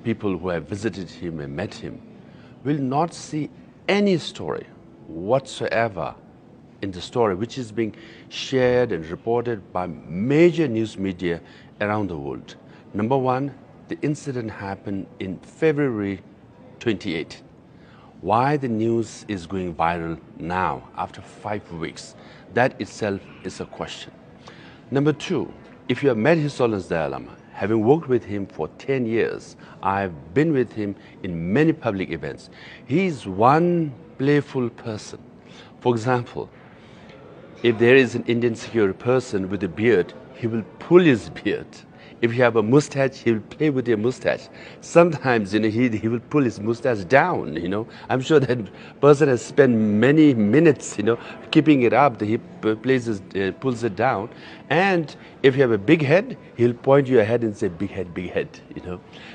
people who have visited him and met him will not see any story whatsoever in the story which is being shared and reported by major news media around the world. Number one, the incident happened in February 28. Why the news is going viral now after 5 weeks, that itself is a question. Number two, if you have met His Holiness Dalai Lama, having worked with him for 10 years, I've been with him in many public events. He's one playful person. For example, if there is an Indian security person with a beard, he will pull his beard. If you have a mustache, he will play with your mustache. Sometimes, he will pull his mustache down, I'm sure that person has spent many minutes, keeping it up. He pulls it down. And if you have a big head, he'll point your head and say, big head,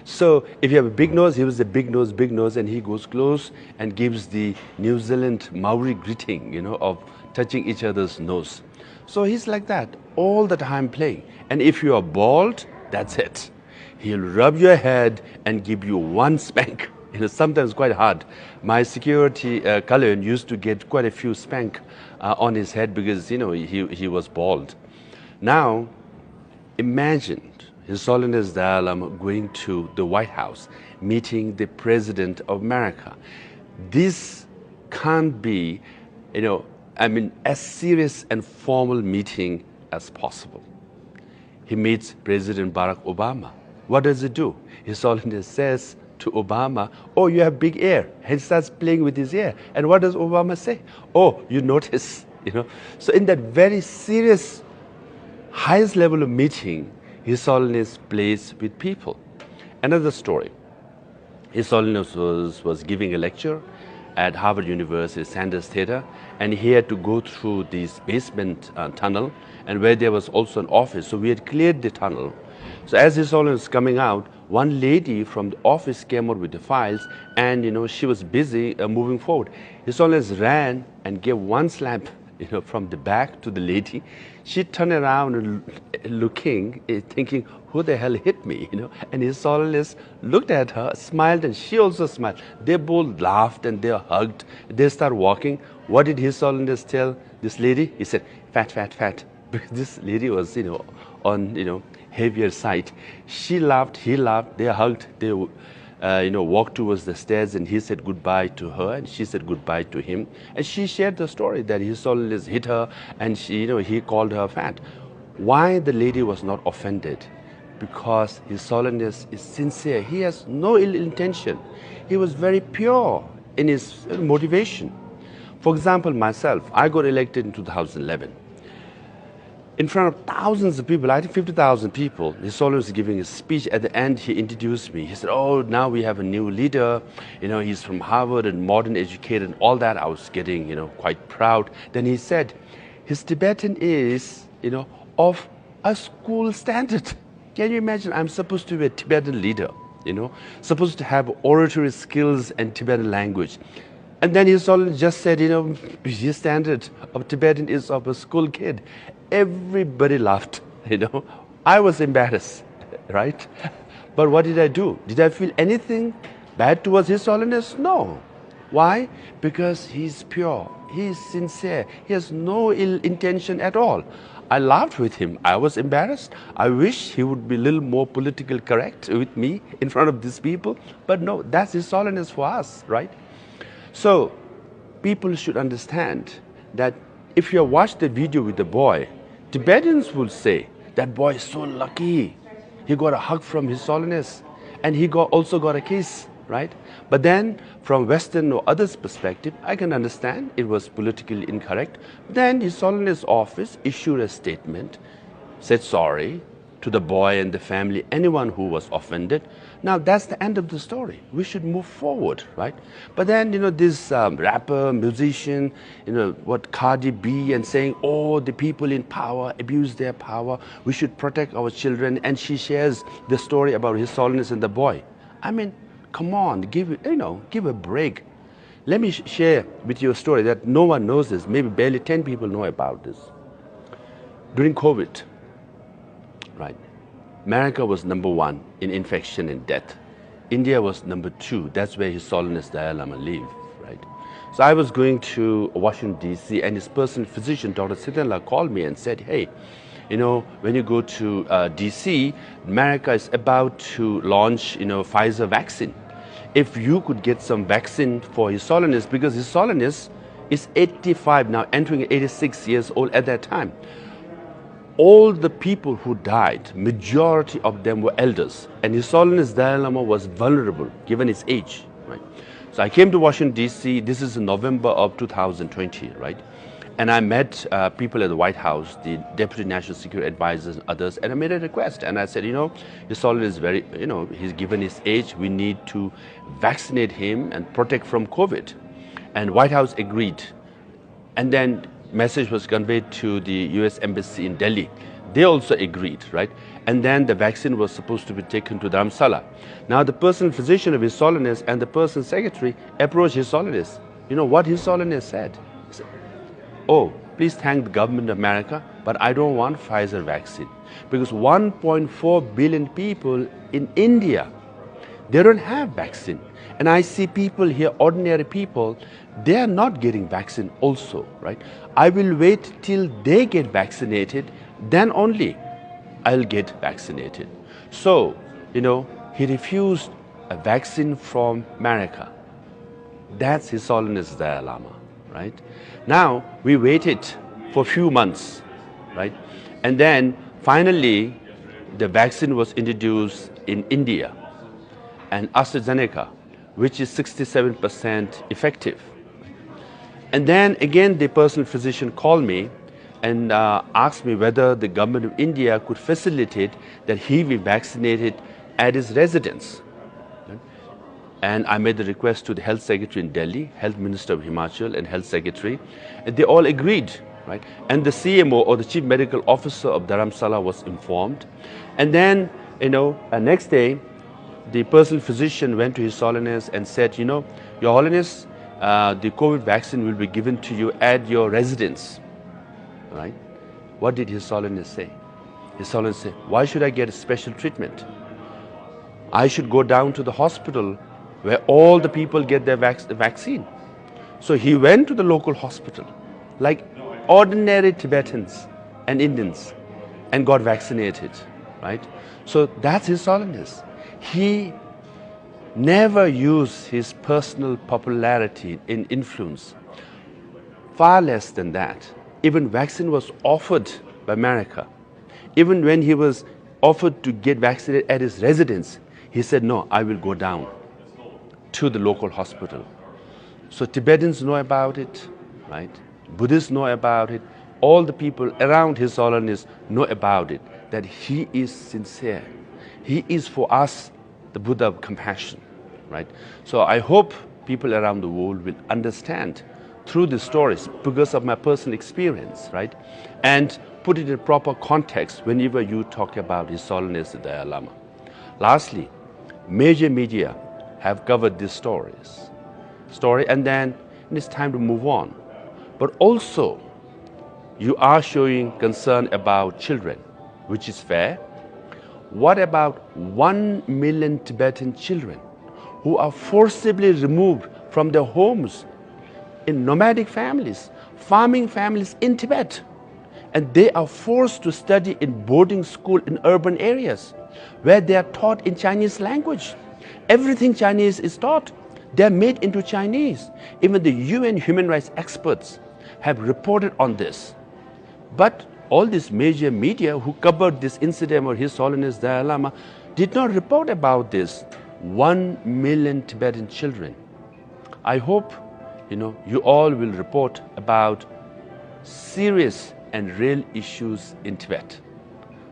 So if you have a big nose, he will say, big nose, and he goes close and gives the New Zealand Maori greeting, of touching each other's nose. So he's like that all the time playing. And if you are bald, that's it. He'll rub your head and give you one spank. Sometimes quite hard. My security Kalyan used to get quite a few spank on his head because, he was bald. Now, imagine His Holiness Dalai Lama going to the White House, meeting the President of America. This can't be, as serious and formal meeting as possible. He meets President Barack Obama. What does he do? His Holiness says to Obama, oh, you have big ear. And he starts playing with his ear. And what does Obama say? Oh, you notice, So in that very serious, highest level of meeting, His Holiness plays with people. Another story. His Holiness was giving a lecture at Harvard University Sanders Theater, and he had to go through this basement tunnel, and where there was also an office. So we had cleared the tunnel. So as His Holiness was coming out, one lady from the office came out with the files, and she was busy moving forward. His Holiness ran and gave one slap, from the back to the lady. She turned around and looking, thinking, who the hell hit me, And His Holiness looked at her, smiled, and she also smiled. They both laughed and they hugged. They started walking. What did His Holiness tell this lady? He said, fat. Because this lady was, on, heavier side. She laughed, he laughed, they hugged, they walked towards the stairs, and he said goodbye to her, and she said goodbye to him. And she shared the story that His Holiness hit her, and he called her fat. Why the lady was not offended? Because His Holiness is sincere. He has no ill intention. He was very pure in his motivation. For example, myself, I got elected in 2011. In front of thousands of people, I think 50,000 people, His Holiness was giving a speech. At the end, he introduced me. He said, oh, now we have a new leader. He's from Harvard and modern educated and all that. I was getting, quite proud. Then he said, his Tibetan is, of a school standard. Can you imagine? I'm supposed to be a Tibetan leader, supposed to have oratory skills and Tibetan language. And then His Holiness just said, his standard of Tibetan is of a school kid. Everybody laughed, I was embarrassed, right? But what did I do? Did I feel anything bad towards His Holiness? No. Why? Because he's pure, he's sincere, he has no ill intention at all. I laughed with him. I was embarrassed. I wish he would be a little more politically correct with me in front of these people. But no, that's His Holiness for us, right? So people should understand that if you watch the video with the boy, Tibetans will say, that boy is so lucky. He got a hug from His Holiness, and he also got a kiss, right? But then from Western or others' perspective, I can understand it was politically incorrect. Then His Holiness office issued a statement, said sorry to the boy and the family, anyone who was offended. Now that's the end of the story. We should move forward, right? But then, this rapper, musician, what Cardi B, and saying, oh, the people in power abuse their power. We should protect our children. And she shares the story about His Holiness and the boy. I mean, come on, give a break. Let me share with you a story that no one knows this. Maybe barely 10 people know about this. During COVID, right? America was #1 in infection and death. India was number 2. That's where His Holiness Dalai Lama lived, right? So I was going to Washington, D.C., and his personal physician, Dr. Sikyong, called me and said, hey, you know, when you go to D.C., America is about to launch, Pfizer vaccine. If you could get some vaccine for His Holiness, because His Holiness is 85 now, entering 86 years old at that time. All the people who died, majority of them were elders. And His Holiness Dalai Lama was vulnerable, given his age, right? So I came to Washington, D.C. This is in November of 2020, right? And I met people at the White House, the Deputy National Security Advisors and others, and I made a request. And I said, His Holiness is very, he's given his age, we need to vaccinate him and protect from COVID. And White House agreed. And then message was conveyed to the US Embassy in Delhi. They also agreed, right? And then the vaccine was supposed to be taken to Dharamsala. Now the personal physician of His Holiness and the personal secretary approached His Holiness. You know what His Holiness said? He said, oh, please thank the government of America, but I don't want Pfizer vaccine. Because 1.4 billion people in India, they don't have vaccine. And I see people here, ordinary people, they are not getting vaccine also, right? I will wait till they get vaccinated, then only I'll get vaccinated. So, he refused a vaccine from America. That's His Holiness Dalai Lama, right? Now, we waited for a few months, right? And then finally, the vaccine was introduced in India, and AstraZeneca, which is 67% effective. And then again, the personal physician called me and asked me whether the government of India could facilitate that he be vaccinated at his residence. And I made the request to the Health Secretary in Delhi, Health Minister of Himachal and Health Secretary, and they all agreed, right? And the CMO, or the Chief Medical Officer of Dharamsala, was informed. And then, next day, the personal physician went to His Holiness and said, Your Holiness, the COVID vaccine will be given to you at your residence, right? What did His Holiness say? His Holiness said, why should I get a special treatment? I should go down to the hospital where all the people get their vaccine. So he went to the local hospital, like ordinary Tibetans and Indians, and got vaccinated, right? So that's His Holiness. He never used his personal popularity in influence. Far less than that. Even vaccine was offered by America. Even when he was offered to get vaccinated at his residence, he said, no, I will go down to the local hospital. So Tibetans know about it, right? Buddhists know about it. All the people around His Holiness know about it, that he is sincere. He is for us the Buddha of compassion, right? So I hope people around the world will understand through the stories, because of my personal experience, right? And put it in proper context whenever you talk about His Holiness the Dalai Lama. Lastly, major media have covered these story, and then it's time to move on. But also, you are showing concern about children, which is fair. What about 1 million Tibetan children who are forcibly removed from their homes in nomadic families, farming families in Tibet, and they are forced to study in boarding school in urban areas where they are taught in Chinese language? Everything Chinese is taught. They are made into Chinese. Even the UN human rights experts have reported on this. But all these major media who covered this incident of His Holiness Dalai Lama did not report about this 1 million Tibetan children. I hope you all will report about serious and real issues in Tibet.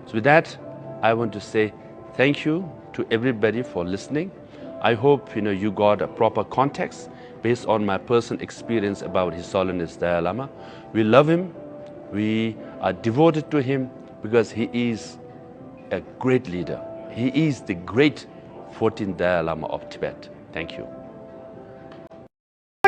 So with that, I want to say thank you to everybody for listening. I hope you got a proper context based on my personal experience about His Holiness Dalai Lama. We love him. We are devoted to him because he is a great leader. He is the great 14th Dalai Lama of Tibet. Thank you.